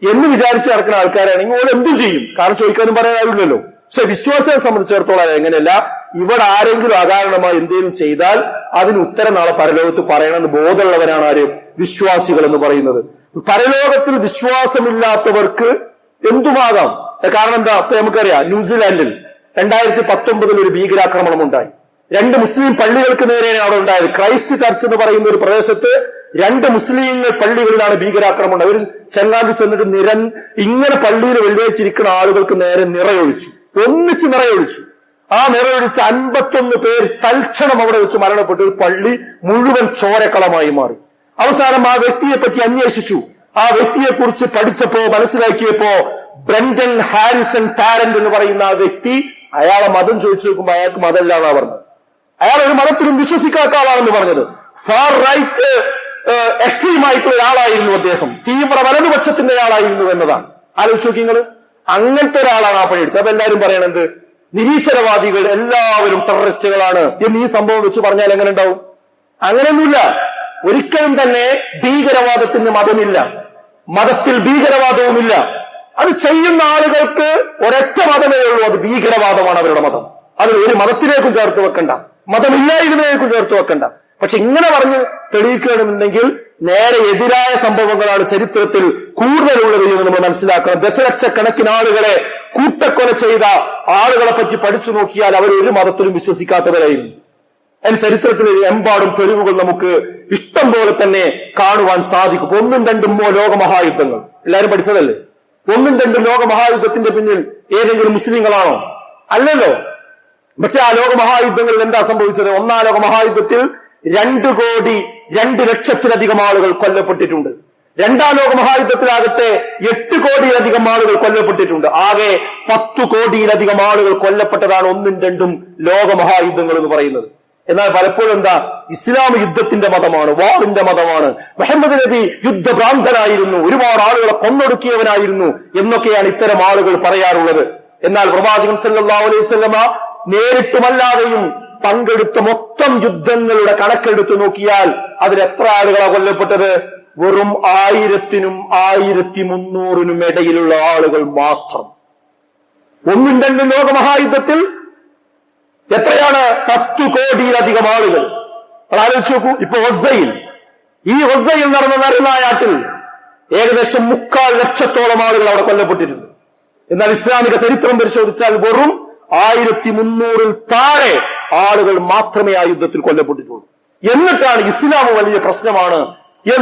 എന്ന് വിചാരിച്ച് നടക്കുന്ന ആൾക്കാരാണെങ്കിൽ ഓരോ എന്തും ചെയ്യും. കാരണം ചോദിക്കാനും പറയാനില്ലല്ലോ. പക്ഷെ വിശ്വാസിയെ സംബന്ധിച്ചിടത്തോളം എങ്ങനെയല്ല, ഇവിടെ ആരെങ്കിലും അകാരണമായി എന്തെങ്കിലും ചെയ്താൽ അതിന് ഉത്തരം നാളെ പരലോകത്ത് പറയണമെന്ന് ബോധമുള്ളവരാണ് ആര്? വിശ്വാസികൾ എന്ന് പറയുന്നത്. പരലോകത്തിൽ വിശ്വാസമില്ലാത്തവർക്ക് എന്തുമാകാം. കാരണം എന്താ? ഇപ്പൊ നമുക്കറിയാം, ന്യൂസിലാൻഡിൽ 2019 ഒരു ഭീകരാക്രമണം ഉണ്ടായി. 2 മുസ്ലിം പള്ളികൾക്ക് നേരെയാണ് അവിടെ ഉണ്ടായത്. ക്രൈസ്റ്റ് ചർച്ച് എന്ന് പറയുന്ന ഒരു പ്രദേശത്ത് 2 മുസ്ലിം പള്ളികളിലാണ് ഭീകരാക്രമണം ഉണ്ടായത്. ഒരു ചെങ്ങാതി ചെന്നിട്ട് ഇങ്ങനെ പള്ളിയിൽ വെള്ളിയാഴ്ചിരിക്കുന്ന ആളുകൾക്ക് നേരെ നിറയൊഴിച്ചു, ഒന്നിച്ച് നിറയൊഴിച്ചു. ആ നിറയൊഴിച്ച് 51 പേർ തൽക്ഷണം അവിടെ വെച്ച് മരണപ്പെട്ടു. ഒരു പള്ളി മുഴുവൻ ചോരക്കളമായി മാറി. അവസാനം ആ വ്യക്തിയെ പറ്റി അന്വേഷിച്ചു. ആ വ്യക്തിയെ കുറിച്ച് പഠിച്ചപ്പോ മനസ്സിലാക്കിയപ്പോ ബ്രണ്ടൻ ഹാരിസൺ ടാരന്റ് എന്ന് പറയുന്ന ആ വ്യക്തി, അയാളെ മതം ചോദിച്ചു നോക്കുമ്പോ അയാൾക്ക് മതമല്ല എന്നാ പറഞ്ഞത്. അയാൾ ഒരു മതത്തിലും വിശ്വസിക്കാത്ത ആളാണെന്ന് പറഞ്ഞത്. ഫാർ റൈറ്റ് എക്സ്ട്രീം ആയിട്ടുള്ള ഒരാളായിരുന്നു അദ്ദേഹം, തീവ്ര വലതുപക്ഷത്തിന്റെ ആളായിരുന്നു എന്നതാണ്. ആലോചിച്ച് നോക്കി നിങ്ങൾ. അങ്ങനത്തെ ഒരാളാണ് ആ പണിയെടുത്തത്. അപ്പൊ എല്ലാവരും പറയണത് നിരീശ്വരവാദികൾ എല്ലാവരും ടെററിസ്റ്റുകളാണ് എന്ന് ഈ സംഭവം വെച്ച് പറഞ്ഞാൽ എങ്ങനെ ഉണ്ടാവും? അങ്ങനെയൊന്നുമില്ല. ഒരിക്കലും തന്നെ ഭീകരവാദത്തിന് മതമില്ല, മതത്തിൽ ഭീകരവാദവുമില്ല. അത് ചെയ്യുന്ന ആളുകൾക്ക് ഒരൊറ്റ മതമേ ഉള്ളൂ, അത് ഭീകരവാദമാണ് അവരുടെ മതം. അത് ഒരു മതത്തിലേക്കും ചേർത്ത് വെക്കണ്ട, മതമില്ലായിരുന്നതിലേക്കും ചേർത്ത് വെക്കണ്ട. പക്ഷെ ഇങ്ങനെ പറഞ്ഞ് തെളിയിക്കണമെന്നുണ്ടെങ്കിൽ നേരെ എതിരായ സംഭവങ്ങളാണ് ചരിത്രത്തിൽ കൂടുതലുള്ളത് എന്ന് നമ്മൾ മനസ്സിലാക്കണം. ദശലക്ഷക്കണക്കിന് ആളുകളെ കൂട്ടക്കൊല ചെയ്ത ആളുകളെ പറ്റി പഠിച്ചു നോക്കിയാൽ അവർ ഒരു മതത്തിലും വിശ്വസിക്കാത്തവരായിരുന്നു. അതിന് ചരിത്രത്തിൽ എമ്പാടും തെളിവുകൾ നമുക്ക് ഇഷ്ടം പോലെ തന്നെ കാണുവാൻ സാധിക്കും. 1ഉം 2ഉം ലോകമഹായുദ്ധങ്ങൾ എല്ലാവരും പഠിച്ചതല്ലേ? 1ഉം 2ഉം ലോകമഹായുദ്ധത്തിന്റെ പിന്നിൽ ഏതെങ്കിലും മുസ്ലിങ്ങളാണോ? അല്ലല്ലോ. പക്ഷെ ആ ലോകമഹായുദ്ധങ്ങളിൽ എന്താ സംഭവിച്ചത്? 1ാം ലോകമഹായുദ്ധത്തിൽ 2,02,00,000 ആളുകൾ കൊല്ലപ്പെട്ടിട്ടുണ്ട്. 2ാം ലോകമഹായുദ്ധത്തിലാകട്ടെ 8 കോടിയിലധികം ആളുകൾ കൊല്ലപ്പെട്ടിട്ടുണ്ട്. ആകെ 10 കോടിയിലധികം ആളുകൾ കൊല്ലപ്പെട്ടതാണ് 1ഉം 2ഉം ലോകമഹായുദ്ധങ്ങൾ എന്ന് പറയുന്നത്. എന്നാൽ പലപ്പോഴും എന്താ? ഇസ്ലാം യുദ്ധത്തിന്റെ മതമാണ്, വാറിന്റെ മതമാണ്. മുഹമ്മദ് നബി യുദ്ധഭ്രാന്തനായിരുന്നു, ഒരുപാട് ആളുകളെ കൊന്നൊടുക്കിയവനായിരുന്നു എന്നൊക്കെയാണ് ഇത്തരം ആളുകൾ പറയാറുള്ളത്. എന്നാൽ പ്രവാചകൻ സല്ലല്ലാഹു അലൈഹി വസല്ലമ നേരിട്ടുമല്ലാതെയും പങ്കെടുത്ത മൊത്തം യുദ്ധങ്ങളുടെ കണക്കെടുത്തു നോക്കിയാൽ അതിൽ എത്ര ആളുകളാണ് കൊല്ലപ്പെട്ടത്? വെറും 1000-നും 1300-നും ഇടയിലുള്ള ആളുകൾ മാത്രം. 1ഉം 2ഉം ലോകമഹായുദ്ധത്തിൽ എത്രയാണ്? 10 കോടിയിലധികം ആളുകൾ. ആലോചിച്ച് നോക്കൂ. ഇപ്പൊ ഈ ഗസയിൽ നടന്ന നരനായാട്ടിൽ ഏകദേശം 3,00,000 ആളുകൾ അവിടെ കൊല്ലപ്പെട്ടിട്ടുണ്ട്. എന്നാൽ ഇസ്ലാമിക ചരിത്രം പരിശോധിച്ചാൽ വെറും 1300-ൽ താഴെ ആളുകൾ മാത്രമേ ആ യുദ്ധത്തിൽ കൊല്ലപ്പെട്ടിട്ടുള്ളൂ. എന്നിട്ടാണ് ഇസ്ലാം വലിയ പ്രശ്നമാണ്,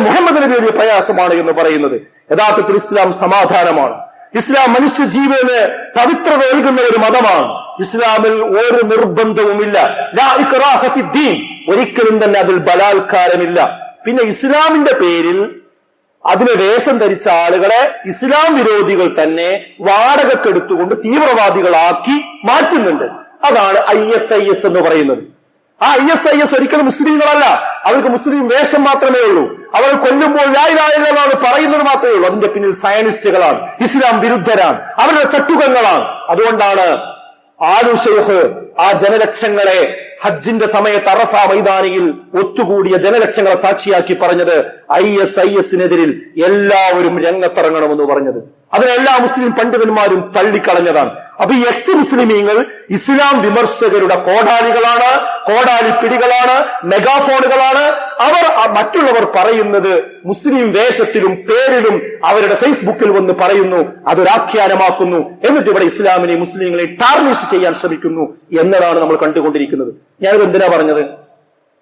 മുഹമ്മദ് നബി വലിയ പ്രയാസമാണ് എന്ന് പറയുന്നത്. യഥാർത്ഥത്തിൽ ഇസ്ലാം സമാധാനമാണ്. ഇസ്ലാം മനുഷ്യജീവന് പവിത്രത നൽകുന്ന ഒരു മതമാണ്. ഇസ്ലാമിൽ ഒരു നിർബന്ധവുമില്ല. ലാ ഇക്റാഹ ഫിദ്ദീൻ, ഒരിക്കലും തന്നെ അതിൽ ബലാത്കാരമില്ല. പിന്നെ ഇസ്ലാമിന്റെ പേരിൽ അതിന് വേഷം ധരിച്ച ആളുകളെ ഇസ്ലാം വിരോധികൾ തന്നെ വാടകക്കെടുത്തുകൊണ്ട് തീവ്രവാദികളാക്കി മാറ്റുന്നുണ്ട്. അതാണ് ISIS എന്ന് പറയുന്നത്. ആ ISIS ഒരിക്കലും മുസ്ലിങ്ങളല്ല, അവർക്ക് മുസ്ലിം വേഷം മാത്രമേ ഉള്ളൂ. അവർ കൊല്ലുമ്പോൾ ലാ ഇലാഹ ഇല്ലല്ലാഹ് പറയുന്നത് മാത്രമേ ഉള്ളൂ. അതിന്റെ പിന്നിൽ സയനിസ്റ്റുകളാണ്, ഇസ്ലാം വിരുദ്ധരാണ്, അവരുടെ ചട്ടുകങ്ങളാണ്. അതുകൊണ്ടാണ് ആലു ഷെയ്ഖ് ആ ജനലക്ഷങ്ങളെ ഹജ്ജിന്റെ സമയത്ത് അറഫ മൈതാനിയിൽ ഒത്തുകൂടിയ ജനലക്ഷങ്ങളെ സാക്ഷിയാക്കി പറഞ്ഞത് ISIS-നെതിരിൽ എല്ലാവരും രംഗത്തിറങ്ങണമെന്ന് പറഞ്ഞത്. അതിനെല്ലാ മുസ്ലിം പണ്ഡിതന്മാരും തള്ളിക്കളഞ്ഞതാണ്. അപ്പൊ ഈ എക്സ് മുസ്ലിമീങ്ങൾ ഇസ്ലാം വിമർശകരുടെ കോടാലികളാണ്, കോടാലിപ്പിടികളാണ്, മെഗാഫോണുകളാണ്. അവർ മറ്റുള്ളവർ പറയുന്നത് മുസ്ലിം വേഷത്തിലും പേരിലും അവരുടെ ഫേസ്ബുക്കിൽ വന്ന് പറയുന്നു, അതൊരാഖ്യാനമാക്കുന്നു, എന്നിട്ട് ഇവിടെ ഇസ്ലാമിനെ മുസ്ലിങ്ങളെ ടാർണിഷ് ചെയ്യാൻ ശ്രമിക്കുന്നു എന്നതാണ് നമ്മൾ കണ്ടുകൊണ്ടിരിക്കുന്നത്. ഞാനിത് എന്തിനാ പറഞ്ഞത്?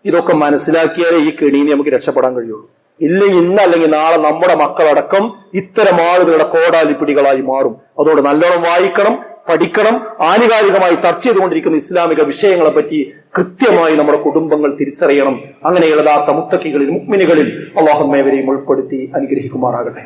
ഇതൊക്കെ മനസ്സിലാക്കിയാലേ ഈ കെണിയിൽ നമുക്ക് രക്ഷപ്പെടാൻ കഴിയുള്ളൂ. ഇല്ല ഇന്നല്ലെങ്കിൽ നാളെ നമ്മുടെ മക്കളടക്കം ഇത്തരം ആളുകളുടെ കോടാലിപ്പിടികളായി മാറും. അതുകൊണ്ട് നല്ലോണം വായിക്കണം, പഠിക്കണം. ആനുകാലികമായി ചർച്ച ചെയ്തുകൊണ്ടിരിക്കുന്ന ഇസ്ലാമിക വിഷയങ്ങളെ പറ്റി കൃത്യമായി നമ്മുടെ കുടുംബങ്ങൾ തിരിച്ചറിയണം. അങ്ങനെ യഥാർത്ഥ മുത്തക്കികളിൽ, മുഅ്മിനുകളിൽ അല്ലാഹു നമ്മേവരെയും ഉൾപ്പെടുത്തി അനുഗ്രഹിക്കുമാറാകട്ടെ.